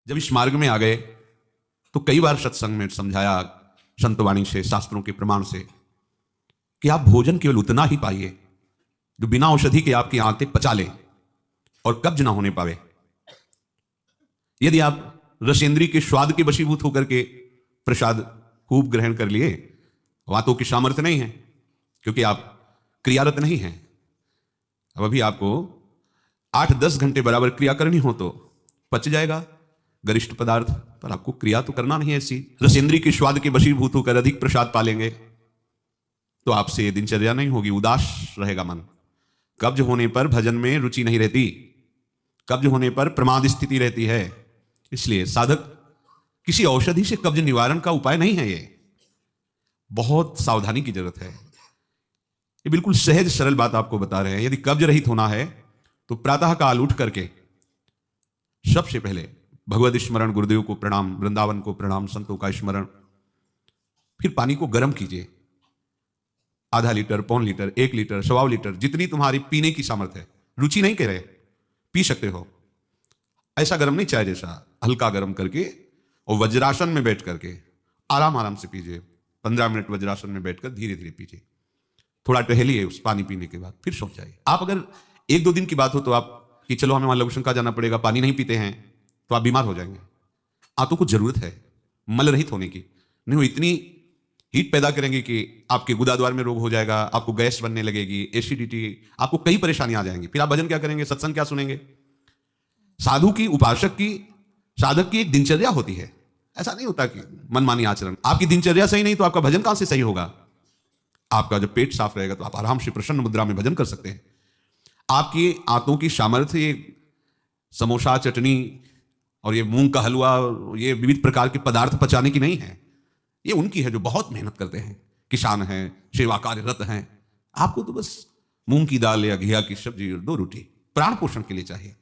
जब इस मार्ग में आ गए तो कई बार सत्संग में समझाया संतवाणी से, शास्त्रों के प्रमाण से, कि आप भोजन केवल उतना ही पाइए जो बिना औषधि के आपकी आंतें पचा ले और कब्ज ना होने पावे। यदि आप रसेंद्री के स्वाद के वशीभूत होकर के प्रसाद खूब ग्रहण कर लिए, वातों की सामर्थ्य नहीं है क्योंकि आप क्रियारत नहीं हैं। अब अभी आपको 8-10 घंटे बराबर क्रिया करनी हो तो पच जाएगा गरिष्ठ पदार्थ, पर आपको क्रिया तो करना नहीं है ऐसी। रसेंद्री के स्वाद के वशीभूत होकर अधिक प्रसाद पालेंगे तो आपसे दिनचर्या नहीं होगी, उदास रहेगा मन। कब्ज होने पर भजन में रुचि नहीं रहती, कब्ज होने पर प्रमाद स्थिति रहती है। इसलिए साधक किसी औषधि से कब्ज निवारण का उपाय नहीं है, ये बहुत सावधानी की जरूरत है। ये बिल्कुल सहज सरल बात आपको बता रहे हैं। यदि कब्ज रहित होना है तो प्रातः काल उठ करके सबसे पहले भगवत स्मरण, गुरुदेव को प्रणाम, वृंदावन को प्रणाम, संतों का स्मरण, फिर पानी को गर्म कीजिए। आधा लीटर, पौन लीटर, 1 लीटर, 1.25 लीटर, जितनी तुम्हारी पीने की सामर्थ्य है। रुचि नहीं कह रहे, पी सकते हो। ऐसा गर्म नहीं, चाय जैसा हल्का गर्म करके और वज्रासन में बैठ करके आराम आराम से पीजिए। 15 मिनट वज्रासन में बैठकर धीरे धीरे पीजिए। थोड़ा टहलिए उस पानी पीने के बाद, फिर सो जाइए। आप अगर 1-2 दिन की बात हो तो आप कि चलो हमें वहां लघुशंका जाना पड़ेगा, पानी नहीं पीते हैं, तो आप बीमार हो जाएंगे। आंतों को जरूरत है मल रहित होने की, नहीं वो इतनी हीट पैदा करेंगे कि आपके गुदाद्वार में रोग हो जाएगा, आपको गैस बनने लगेगी, एसिडिटी, आपको कई परेशानियां आ जाएंगी। फिर आप भजन क्या करेंगे, सत्संग क्या सुनेंगे। साधु की, उपासक की, साधक की एक दिनचर्या होती है। ऐसा नहीं होता कि मनमानी आचरण। आपकी दिनचर्या सही नहीं तो आपका भजन कहां से सही होगा। आपका जब पेट साफ रहेगा तो आप आराम से प्रसन्न मुद्रा में भजन कर सकते हैं। आपकी आंतों की सामर्थ्य समोसा, चटनी और ये मूंग का हलवा, ये विविध प्रकार के पदार्थ पचाने की नहीं है। ये उनकी है जो बहुत मेहनत करते हैं, किसान हैं, सेवा कार्यरत हैं। आपको तो बस मूंग की दाल या घिया की सब्जी और 2 रोटी प्राण पोषण के लिए चाहिए।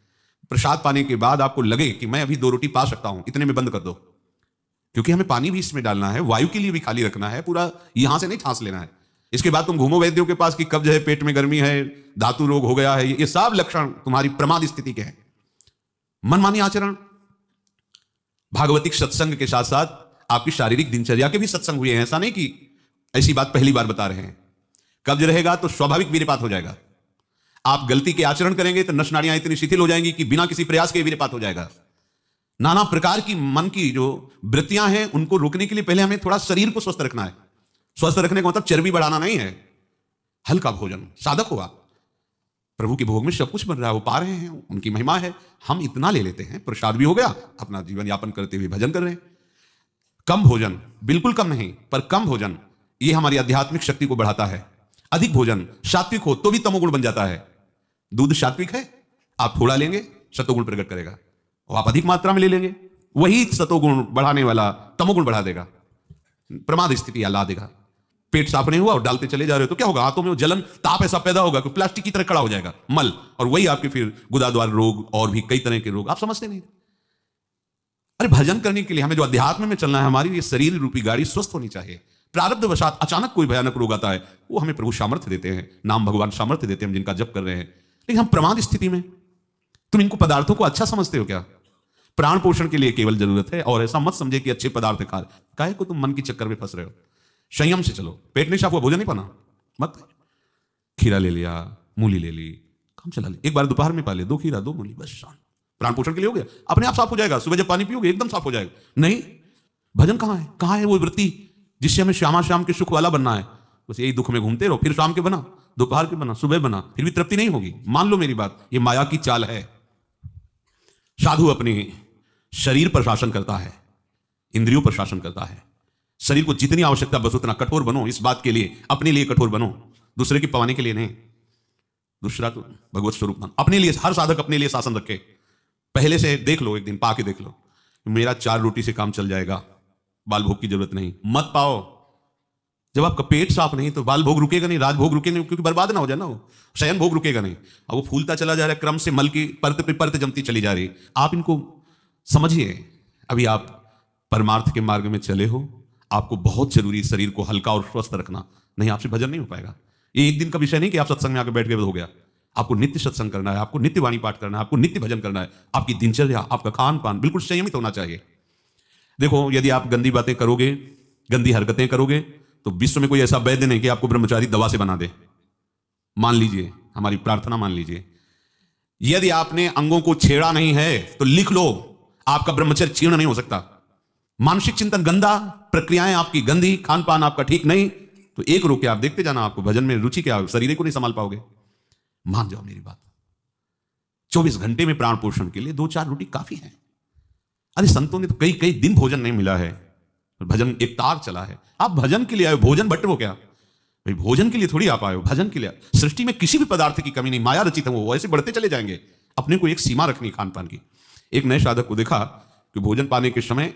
प्रसाद पाने के बाद आपको लगे कि मैं अभी 2 रोटी पा सकता हूं, इतने में बंद कर दो, क्योंकि हमें पानी भी इसमें डालना है, वायु के लिए भी खाली रखना है, पूरा यहां से नहीं ठांस लेना है। इसके बाद तुम घूमो वैद्यों के पास कि कब्ज है, पेट में गर्मी है, धातु रोग हो गया है। ये सब लक्षण तुम्हारी प्रमाद स्थिति के हैं। मनमानी आचरण। भागवतिक सत्संग के साथ साथ आपकी शारीरिक दिनचर्या के भी सत्संग हुए हैं। ऐसा नहीं कि ऐसी बात पहली बार बता रहे हैं। कब्ज रहेगा तो स्वाभाविक वीर्यपात हो जाएगा। आप गलती के आचरण करेंगे तो नस नाड़ियां इतनी शिथिल हो जाएंगी कि बिना किसी प्रयास के वीर्यपात हो जाएगा। नाना प्रकार की मन की जो वृत्तियां हैं उनको रोकने के लिए पहले हमें थोड़ा शरीर को स्वस्थ रखना है। स्वस्थ रखने का मतलब चर्बी बढ़ाना नहीं है। हल्का भोजन, साधक हो आप, प्रभु के भोग में सब कुछ बन रहा है, वो पा रहे हैं, उनकी महिमा है। हम इतना ले लेते हैं, प्रसाद भी हो गया, अपना जीवन यापन करते हुए भजन कर रहे हैं। कम भोजन, बिल्कुल कम नहीं, पर कम भोजन ये हमारी आध्यात्मिक शक्ति को बढ़ाता है। अधिक भोजन, सात्विक हो तो भी तमोगुण बन जाता है। दूध सात्विक है, आप थोड़ा लेंगे सतोगुण प्रकट करेगा, और आप अधिक मात्रा में ले लेंगे, वही सतोगुण बढ़ाने वाला तमोगुण बढ़ा देगा, प्रमाद स्थिति ला देगा। पेट साफ नहीं हुआ और डालते चले जा रहे हो तो क्या होगा, हाथों में जलन, ताप ऐसा पैदा होगा कि प्लास्टिक की तरह खड़ा हो जाएगा मल, और वही आपके फिर गुदाद्वार रोग और भी कई तरह के रोग। आप समझते नहीं। अरे भजन करने के लिए हमें जो अध्यात्म में चलना है, हमारी ये शरीर रूपी गाड़ी स्वस्थ होनी चाहिए। प्रारब्ध वशात अचानक कोई भयानक रोग आता है, वो हमें प्रभु सामर्थ्य देते हैं, नाम भगवान सामर्थ्य देते हैं, हम जिनका जप कर रहे हैं। लेकिन हम प्रमाद स्थिति में, तुम इनको पदार्थों को अच्छा समझते हो क्या। प्राण पोषण के लिए केवल जरूरत है, और ऐसा मत समझे कि अच्छे पदार्थ खा, काहे को तुम मन की चक्कर में फंस रहे हो। संयम से चलो। पेट नहीं साफ हुआ, भोजन नहीं पाना मत। खीरा ले लिया, मूली ले ली, काम चला ले, एक बार दोपहर में पा ले 2 खीरा 2 मूली, बस शांत। प्राण पोषण के लिए हो गया, अपने आप साफ हो जाएगा। सुबह जब पानी पियोगे एकदम साफ हो जाएगा। नहीं, भजन कहां है, कहां है वो वृत्ति जिससे हमें श्यामा श्याम के सुख वाला बनना है। बस यही दुख में घूमते रहो, फिर शाम के बना, दोपहर के बना, सुबह बना, फिर भी तृप्ति नहीं होगी। मान लो मेरी बात, ये माया की चाल है। साधु अपने शरीर पर शासन करता है, इंद्रियों पर शासन करता है। शरीर को जितनी आवश्यकता बस उतना कठोर बनो, इस बात के लिए, अपने लिए कठोर बनो, दूसरे की पवाने के लिए नहीं। दूसरा तो भगवत स्वरूप मान। अपने लिए, हर साधक अपने लिए शासन रखे। पहले से देख लो, एक दिन पा के देख लो, मेरा 4 रोटी से काम चल जाएगा, बाल भोग की जरूरत नहीं। मत पाओ। जब आपका पेट साफ नहीं तो बाल भोग रुकेगा नहीं, राज भोग रुकेगा नहीं, क्योंकि बर्बाद ना हो जाए ना, वो शयन भोग रुकेगा नहीं। अब वो फूलता चला जा रहा है, क्रम से मल की परत पे परत जमती चली जा रही। आप इनको समझिए। अभी आप परमार्थ के मार्ग में चले हो, आपको बहुत जरूरी शरीर को हल्का और स्वस्थ रखना, नहीं आपसे भजन नहीं हो पाएगा। ये एक दिन का विषय नहीं कि आप सत्संग में आकर बैठ गए हो गया। आपको नित्य सत्संग करना है, आपको नित्य वाणी पाठ करना है, आपको नित्य भजन करना है। आपकी दिनचर्या, आपका खान पान बिल्कुल संयमित होना चाहिए। देखो, यदि आप गंदी बातें करोगे, गंदी हरकतें करोगे, तो विश्व में कोई ऐसा वैद्य नहीं कि आपको ब्रह्मचारी दवा से बना दे। मान लीजिए, हमारी प्रार्थना मान लीजिए, यदि आपने अंगों को छेड़ा नहीं है तो लिख लो, आपका ब्रह्मचर्य क्षीण नहीं हो सकता। मानसिक चिंतन गंदा, प्रक्रियाएं आपकी गंदी, खान पान आपका ठीक नहीं, तो एक रोके आप देखते जाना, आपको भजन में रुचि क्या, शरीर को नहीं संभाल पाओगे। मान जाओ मेरी बात। 24 घंटे में प्राण पोषण के लिए 2-4 रोटी काफी है। अरे संतों ने तो कई कई दिन भोजन नहीं मिला है, भजन एक तार चला है। आप भजन के लिए आए, भोजन बट वो क्या भाई, भोजन के लिए थोड़ी आप आए हो, भजन के लिए। सृष्टि में किसी भी पदार्थ की कमी नहीं, माया रचित है, वो ऐसे बढ़ते चले जाएंगे। अपने को एक सीमा रखनी खान पान की। एक नए साधक को देखा कि भोजन पाने के समय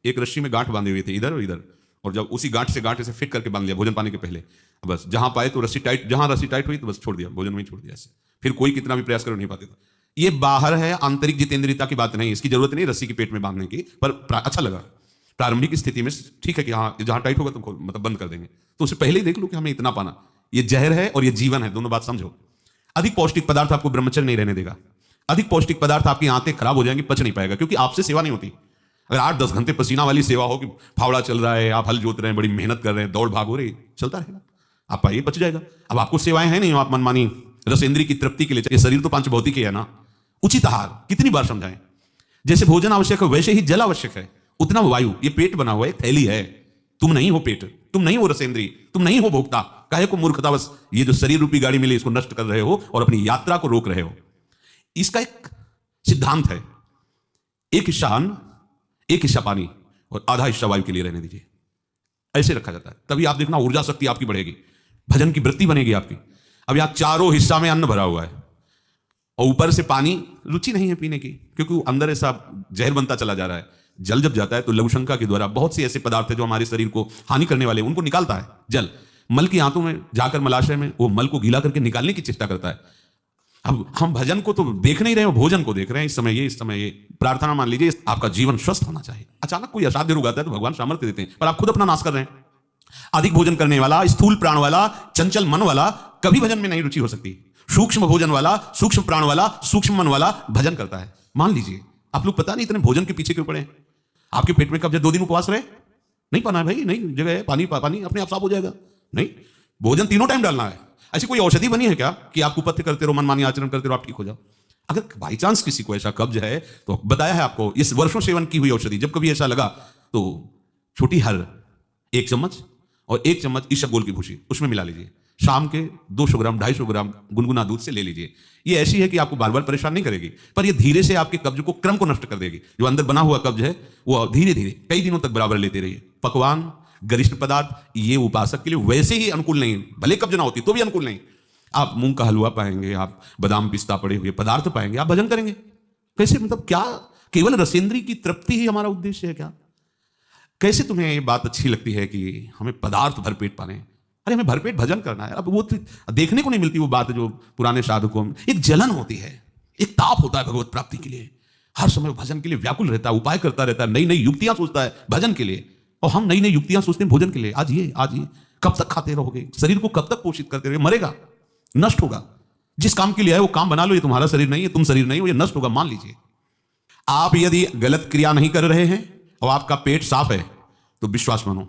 एक रस्सी में गांठ बांधे हुए थे इधर और इधर, और जब उसी गांठ से गांठ ऐसे फिट करके बांध लिया भोजन पाने के पहले, बस जहां पाए तो रस्सी टाइट, जहां रस्सी टाइट हुई तो बस छोड़ दिया, भोजन में छोड़ दिया ऐसे। फिर कोई कितना भी प्रयास कर नहीं पाते था। ये बाहर है, आंतरिक जितेंद्रियता की बात नहीं, इसकी जरूरत नहीं रस्सी की पेट में बांधने की, पर अच्छा लगा प्रारंभिक स्थिति में। ठीक है कि हाँ, जहां टाइट होगा तो मतलब बंद कर देंगे, तो उससे पहले ही देख लो कि हमें इतना पाना। ये जहर है और ये जीवन है, दोनों बात समझो। अधिक पौष्टिक पदार्थ आपको ब्रह्मचर्य नहीं रहने देगा। अधिक पौष्टिक पदार्थ आपकी आंतें खराब हो जाएंगी, पच नहीं पाएगा, क्योंकि आपसे सेवा नहीं होती। अगर 8-10 घंटे पसीना वाली सेवा हो कि फावड़ा चल रहा है, आप हल जोत रहे हैं, बड़ी मेहनत कर रहे हैं, दौड़ भाग हो रही, चलता रहेगा, आप पाइए पच जाएगा। अब आपको सेवाएं हैं नहीं, आप मनमानी रसेंद्री की तृप्ति के लिए, शरीर तो पंच भौतिक है ना। उचित आहार कितनी बार समझाएं, जैसे भोजन आवश्यक है वैसे ही जल आवश्यक है, उतना वायु। ये पेट बना हुआ एक थैली है, तुम नहीं हो पेट, तुम नहीं हो रसेंद्री, तुम नहीं हो भोक्ता। काहे को मूर्खतावश ये जो शरीर रूपी गाड़ी मिली इसको नष्ट कर रहे हो और अपनी यात्रा को रोक रहे हो। इसका एक सिद्धांत है, एक हिस्सा अन्न, एक हिस्सा पानी और आधा हिस्सा वायु के लिए रहने दीजिए। ऐसे रखा जाता है, तभी आप देखना ऊर्जा शक्ति आपकी बढ़ेगी, भजन की वृत्ति बनेगी आपकी। अब यहां चारों हिस्सा में अन्न भरा हुआ है और ऊपर से पानी, रुचि नहीं है पीने की, क्योंकि अंदर ऐसा जहर बनता चला जा रहा है। जल जब जाता है तो लघुशंका के द्वारा बहुत से ऐसे पदार्थ है जो हमारे शरीर को हानि करने वाले, उनको निकालता है जल। मल की आंतों में जाकर मलाशय में वो मल को गीला करके निकालने की चेष्टा करता है। अब हम भजन को तो देख नहीं रहे हो, भोजन को देख रहे हैं। इस समय ये प्रार्थना मान लीजिए, आपका जीवन स्वस्थ होना चाहिए। अचानक कोई असाध्य रोग आता है तो भगवान सामर्थ्य देते हैं, पर आप खुद अपना नाश कर रहे हैं। अधिक भोजन करने वाला, स्थूल प्राण वाला, चंचल मन वाला कभी भजन में नहीं रुचि हो सकती। सूक्ष्म भोजन वाला, सूक्ष्म प्राण वाला, सूक्ष्म मन वाला भजन करता है। मान लीजिए आप लोग पता नहीं इतने भोजन के पीछे क्यों पड़े। आपके पेट में कब्ज 2 दिन उपवास रहे, नहीं पाना है भाई, नहीं जगह है, पानी पानी अपने आप साफ हो जाएगा। नहीं, भोजन तीनों टाइम डालना है। ऐसी कोई औषधि बनी है क्या कि आपको पथ्य करते रहो, मनमानी आचरण करते रहो, आप ठीक हो जाओ? अगर बाई चांस किसी को ऐसा कब्ज है तो बताया है आपको, इस वर्षों सेवन की हुई औषधि, जब कभी ऐसा लगा तो छोटी हर 1 चम्मच और 1 चम्मच इसबगोल की भूसी उसमें मिला लीजिए। शाम के 200 ग्राम 250 ग्राम गुनगुना दूध से ले लीजिए। ये ऐसी है कि आपको बार बार परेशान नहीं करेगी, पर ये धीरे से आपके कब्ज को, क्रम को नष्ट कर देगी। जो अंदर बना हुआ कब्ज है वो धीरे धीरे कई दिनों तक बराबर लेते रहिए। पकवान, गरिष्ठ पदार्थ ये उपासक के लिए वैसे ही अनुकूल नहीं, भले कब्ज ना होती तो भी अनुकूल नहीं। आप मूंग का हलवा पाएंगे, आप बादाम पिस्ता पड़े हुए पदार्थ पाएंगे, आप भजन करेंगे कैसे? मतलब क्या केवल रसेंद्री की तृप्ति ही हमारा उद्देश्य है क्या? कैसे तुम्हें ये बात अच्छी लगती है कि हमें पदार्थ भरपेट पाने? अरे हमें भरपेट भजन करना है। अब वो देखने को नहीं मिलती वो बात जो पुराने साधकों में एक जलन होती है, एक ताप होता है भगवत प्राप्ति के लिए। हर समय भजन के लिए व्याकुल रहता है, उपाय करता रहता है, नई नई युक्तियां सोचता है भजन के लिए। और हम नई नई युक्तियां सोचते हैं भोजन के लिए। आज ये कब तक खाते रहोगे? शरीर को कब तक पोषित करते रहोगे? मरेगा, नष्ट होगा। जिस काम के लिए है वो काम बना लो, ये तुम्हारा शरीर नहीं है, तुम शरीर नहीं हो, ये नष्ट होगा। मान लीजिए आप यदि गलत क्रिया नहीं कर रहे हैं और आपका पेट साफ है तो विश्वास मानो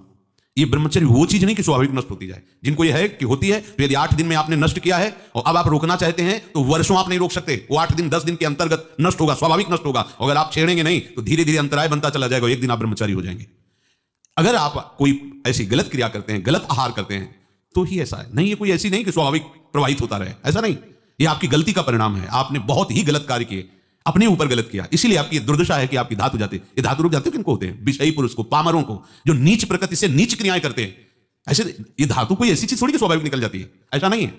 ये ब्रह्मचर्य वो चीज नहीं कि स्वाभाविक नष्ट होती जाए। जिनको ये है कि होती है, तो यदि 8 दिन में आपने नष्ट किया है और अब आप रोकना चाहते हैं तो वर्षों आप नहीं रोक सकते। वो 8 दिन 10 दिन के अंतर्गत नष्ट होगा, स्वाभाविक नष्ट होगा। अगर आप छेड़ेंगे नहीं तो धीरे धीरे अंतराय बनता चला जाएगा, एक दिन आप ब्रह्मचारी हो जाएंगे। अगर आप कोई ऐसी गलत क्रिया करते हैं, गलत आहार करते हैं, तो ही ऐसा है। नहीं, ये कोई ऐसी नहीं कि स्वाभाविक प्रवाहित होता रहे, ऐसा नहीं। ये आपकी गलती का परिणाम है। आपने बहुत ही गलत कार्य किए, अपने ऊपर गलत किया, इसीलिए आपकी दुर्दशा है कि आपकी धातु जाते। ये धातु रुक जाते किनको होते हैं? विषयी पुरुष को, पामरों को, जो नीच प्रकृति से नीच क्रियाएं करते हैं। ऐसे ये धातु कोई ऐसी चीज थोड़ी कि स्वाभाविक निकल जाती है, ऐसा नहीं है।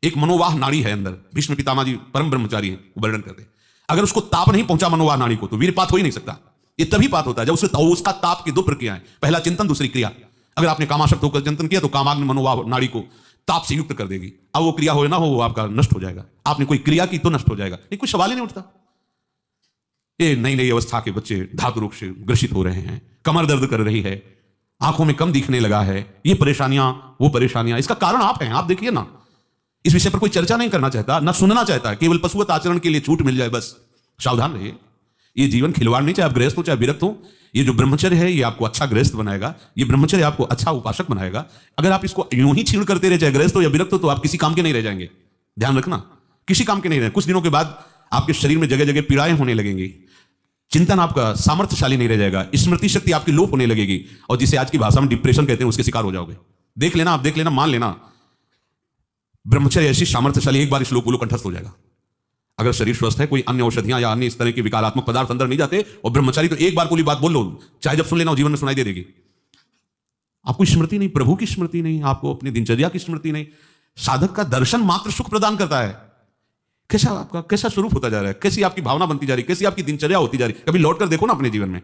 एक मनोवाह नाड़ी है अंदर, भीष्म पितामह जी परम ब्रह्मचारी हैं, वो वर्णन करते हैं। अगर उसको ताप नहीं पहुंचा मनोवाह नाड़ी को तो वीरपात हो ही नहीं सकता। ये तभी पात होता है जब उसका ताप की 2 प्रक्रियाएं, पहला चिंतन, दूसरी क्रिया। अगर आपने कामाशक्त होकर चिंतन किया तो कामाग्नि मनोवाह नाड़ी को ताप से युक्त कर देगी। अब वो क्रिया हो ना हो, वो आपका नष्ट हो जाएगा। आपने कोई क्रिया की तो नष्ट हो जाएगा, नहीं, कोई सवाल ही नहीं उठता। ये नई नई अवस्था के बच्चे धातु रोग से ग्रसित हो रहे हैं, कमर दर्द कर रही है, आंखों में कम दिखने लगा है, ये परेशानियां वो परेशानियां, इसका कारण आप हैं। आप देखिए ना, इस विषय पर कोई चर्चा नहीं करना चाहता, ना सुनना चाहता, केवल पशुवत आचरण के लिए छूट मिल जाए बस। सावधान रहिए, ये जीवन खिलवाड़ नहीं, चाहे आप गृहस्थ हो चाहे विरक्त हो। ये जो ब्रह्मचर्य है ये आपको अच्छा गृहस्थ बनाएगा, ये ब्रह्मचर्य आपको अच्छा उपासक बनाएगा। अगर आप इसको यूं ही छीण करते रहे, चाहे गृहस्थ हो या विरक्त हो, तो आप किसी काम के नहीं रह जाएंगे। ध्यान रखना, किसी काम के नहीं रहे। कुछ दिनों के बाद आपके शरीर में जगह जगह पीड़ाएं होने लगेंगी, चिंतन आपका सामर्थ्यशाली नहीं रह जाएगा, स्मृति शक्ति आपकी लोप होने लगेगी, और जिसे आज की भाषा में डिप्रेशन कहते हैं उसके शिकार हो जाओगे। देख लेना, आप देख लेना, मान लेना, ब्रह्मचर्य ऐसी सामर्थ्यशाली, एक बार श्लोक बोलो कंठस्थ हो जाएगा। अगर शरीर स्वस्थ है, कोई अन्य औषधियां या अन्य इस तरह के विकारात्मक पदार्थ अंदर नहीं जाते, और ब्रह्मचारी तो एक बार बोली बात बोल लो, चाहे जब सुन लेना जीवन में सुनाई दे देगी। आपको स्मृति नहीं, प्रभु की स्मृति नहीं, आपको अपनी दिनचर्या की स्मृति नहीं। साधक का दर्शन मात्र सुख प्रदान करता है। कैसा आपका कैसा स्वरूप होता जा रहा है, कैसी आपकी भावना बनती जा रही है, कैसी आपकी दिनचर्या होती जा रही है, कभी लौट कर देखो ना अपने जीवन में।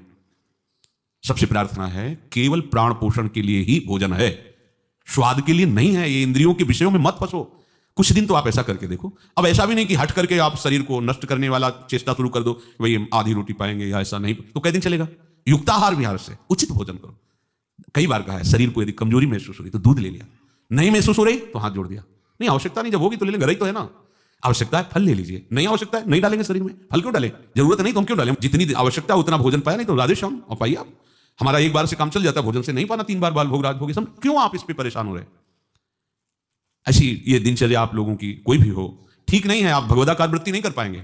सबसे प्रार्थना है, केवल प्राण पोषण के लिए ही भोजन है, स्वाद के लिए नहीं है। ये इंद्रियों के विषयों में मत फंसो। कुछ दिन तो आप ऐसा करके देखो। अब ऐसा भी नहीं कि हट करके आप शरीर को नष्ट करने वाला चेष्टा शुरू कर दो, भाई आधी रोटी पाएंगे या ऐसा नहीं, तो कई दिन चलेगा। युक्ताहार विहार से उचित भोजन करो। कई बार कहा है, शरीर को यदि कमजोरी महसूस हो रही तो दूध ले लिया, नहीं महसूस हो रही तो हाथ जोड़ दिया। नहीं आवश्यकता नहीं, जब होगी तो ले लेंगे, घर ही तो है ना। आवश्यकता है फल ले लीजिए, नहीं आवश्यकता है नहीं डालेंगे शरीर में। फल क्यों डालें, जरूरत नहीं तो हम क्यों डालें। जितनी आवश्यकता उतना भोजन पाया, नहीं तो राधे श्याम और पाइए आप। हमारा एक बार से काम चल जाता है, भोजन से नहीं पाना, 3 बार बाल भोग राज भोग, सब क्यों आप इस पे परेशान हो रहे। ऐसी ये दिनचर्या आप लोगों की कोई भी हो ठीक नहीं है। आप भगवदाकार वृत्ति नहीं कर पाएंगे।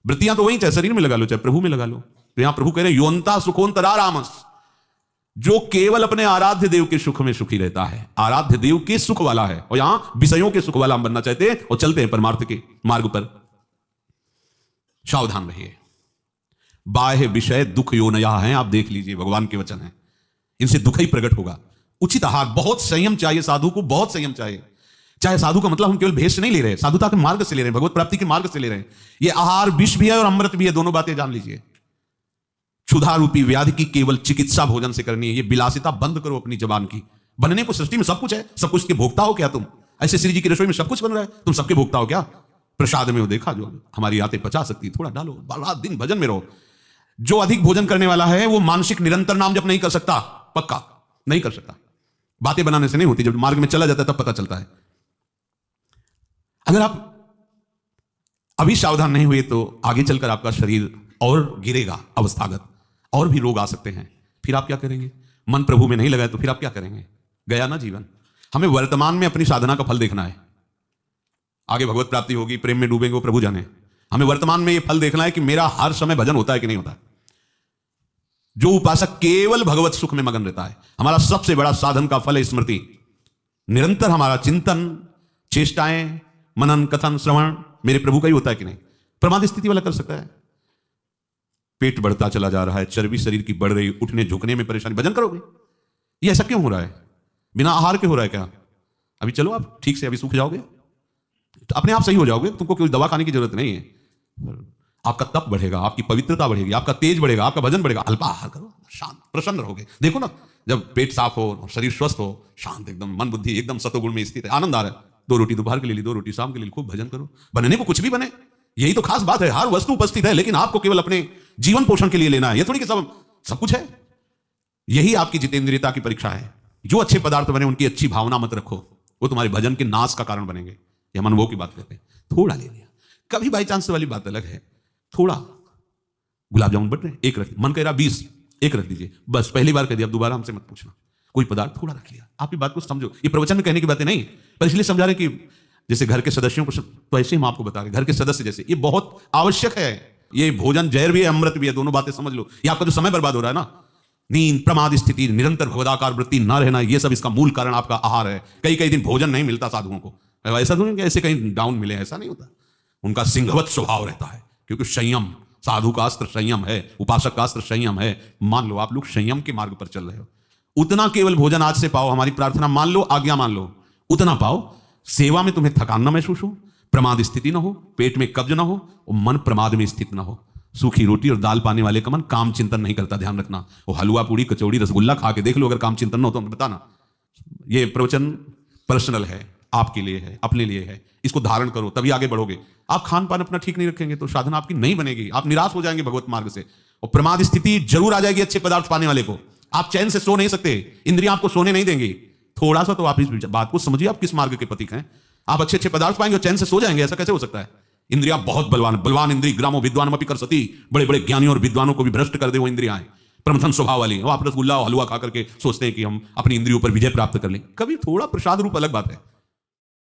वृत्तियां तो वही, चाहे शरीर में लगा लो चाहे प्रभु में लगा लो। तो यहां प्रभु कह रहे योन्ता सुखोन्तरा रामस, जो केवल अपने आराध्य देव के सुख में सुखी रहता है, आराध्य देव के सुख वाला है। और यहां विषयों के सुख वाला हम बनना चाहते हैं और चलते हैं परमार्थ के मार्ग पर। सावधान रहिए, बाह्य विषय दुख योनया है, आप देख लीजिए, भगवान के वचन है, इनसे दुख ही प्रकट होगा। उचित आहार, बहुत संयम चाहिए साधु को, बहुत संयम चाहिए। चाहे साधु का मतलब हम केवल भेष से नहीं ले रहे, साधुता के मार्ग से ले रहे हैं, भगवत प्राप्ति के मार्ग से ले रहे हैं। ये आहार विष भी है और अमृत भी है, दोनों बातें जान लीजिए। क्षुधा रूपी व्याधि की केवल चिकित्सा भोजन से करनी है। ये बिलासिता बंद करो अपनी जबान की। बनने को सृष्टि में सब कुछ है, सब कुछ के भोक्ता हो क्या तुम? ऐसे श्री जी की रसोई में सब कुछ बन रहा है, तुम सबके भोक्ता हो क्या? प्रसाद में वो देखा जो हमारी आते पचा सकती, थोड़ा डालो, रात दिन भजन में रहो। जो अधिक भोजन करने वाला है वो मानसिक निरंतर नाम जप नहीं कर सकता, पक्का नहीं कर सकता। बातें बनाने से नहीं होती, जब मार्ग में चला जाता है तब पता चलता है। अगर आप अभी सावधान नहीं हुए तो आगे चलकर आपका शरीर और गिरेगा अवस्थागत, और भी रोग आ सकते हैं। फिर आप क्या करेंगे? मन प्रभु में नहीं लगाए तो फिर आप क्या करेंगे? गया ना जीवन। हमें वर्तमान में अपनी साधना का फल देखना है। आगे भगवत प्राप्ति होगी, प्रेम में डूबेंगे, वो प्रभु जाने। हमें वर्तमान में ये फल देखना है कि मेरा हर समय भजन होता है कि नहीं होता। जो उपासक केवल भगवत सुख में मगन रहता है, हमारा सबसे बड़ा साधन का फल है स्मृति। निरंतर हमारा चिंतन, चेष्टाएं, मनन, कथन, श्रवण मेरे प्रभु का ही होता है कि नहीं। प्रमाद स्थिति वाला कर सकता है। पेट बढ़ता चला जा रहा है, चर्बी शरीर की बढ़ रही, उठने झुकने में परेशानी, भजन करोगे? ये ऐसा क्यों हो रहा है? बिना आहार के हो रहा है क्या? अभी चलो आप ठीक से, अभी सूख जाओगे, अपने आप सही हो जाओगे, तुमको कोई दवा खाने की जरूरत नहीं है। आपका तप बढ़ेगा, आपकी पवित्रता बढ़ेगी, आपका तेज बढ़ेगा, आपका वजन बढ़ेगा। अल्पाहार करो, शांत प्रसन्न रहोगे। देखो ना, जब पेट साफ हो, शरीर स्वस्थ हो, शांत एकदम, मन बुद्धि एकदम सतोगुण में स्थित है, आनंद आ रहा है। 2 रोटी दोपहर के लिए ली, 2 रोटी शाम के लिए, खूब भजन करो। बनने को कुछ भी बने, यही तो खास बात है। हर वस्तु उपस्थित है, लेकिन आपको केवल अपने जीवन पोषण के लिए लेना है। ये थोड़ी कि सब कुछ है। यही आपकी जितेंद्रियता की परीक्षा है। जो अच्छे पदार्थ बने उनकी अच्छी भावना मत रखो, वो तुम्हारे भजन के नाश का कारण बनेंगे। ये हम अनुभव की बात करते हैं। थोड़ा ले लिया, कभी बाई चांस वाली बात अलग है। थोड़ा गुलाब जामुन बट रहे, एक रख, मन कह रहा 20, एक रख दीजिए बस। पहली बार कह दिया, अब दोबारा हमसे मत पूछना। कोई पदार्थ थोड़ा रख लिया, आपकी बात को समझो। ये प्रवचन में कहने की बातें नहीं, पर इसलिए समझा रहे कि जैसे घर के सदस्यों को, तो ऐसे हम आपको बता रहे, घर के सदस्य जैसे, ये बहुत आवश्यक है। ये भोजन जहर भी है, अमृत भी है, दोनों बातें समझ लो। ये आपका जो समय बर्बाद हो रहा है ना, नींद, प्रमाद स्थिति, निरंतर भगवदाकार वृत्ति न रहना, ये सब इसका मूल कारण आपका आहार है। कई दिन भोजन नहीं मिलता साधुओं को, ऐसा तो नहीं कि ऐसे कहीं डाउन मिले, ऐसा नहीं होता। उनका सिंहवत स्वभाव रहता है, क्योंकि संयम, साधु का अस्त्र संयम है, उपासक का अस्त्र संयम है। मान लो आप लोग संयम के मार्ग पर चल रहे हो, उतना केवल भोजन आज से पाओ। हमारी प्रार्थना मान लो, आज्ञा मान लो, उतना पाओ। सेवा में तुम्हें थकान न महसूस हो, प्रमाद स्थिति न हो, पेट में कब्ज न हो, और मन प्रमाद में स्थित न हो। सूखी रोटी और दाल पाने वाले का मन काम चिंतन नहीं करता, ध्यान रखना। वो हलवा पूड़ी कचौड़ी रसगुल्ला खा के देख लो, अगर काम चिंतन न हो तो बताना। ये प्रवचन पर्सनल है, आपके लिए है, अपने लिए है। इसको धारण करो, तभी आगे बढ़ोगे। आप खान पान अपना ठीक नहीं रखेंगे तो साधना आपकी नहीं बनेगी, आप निराश हो जाएंगे भगवत मार्ग से। और प्रमाद स्थिति जरूर आ जाएगी अच्छे पदार्थ पाने वाले को। आप चैन से सो नहीं सकते, इंद्रियां आपको सोने नहीं देंगी। थोड़ा सा तो आप इस बात को समझिए, आप किस मार्ग के पथिक हैं। आप अच्छे अच्छे पदार्थ पाएंगे और चैन से सो जाएंगे, ऐसा कैसे हो सकता है? इंद्रियां बहुत बलवान, बलवान इंद्री ग्रामो विद्वान अपी कर सती, बड़े बड़े ज्ञानियों और विद्वानों को भी भ्रष्ट कर दे वो इंद्रियां, प्रमथन स्वभाव वाली। वो आप रसगुल्ला और हलवा खा करके सोचते हैं कि हम अपनी इंद्रियों पर विजय प्राप्त कर लें। कभी थोड़ा प्रसाद रूप अलग बात है,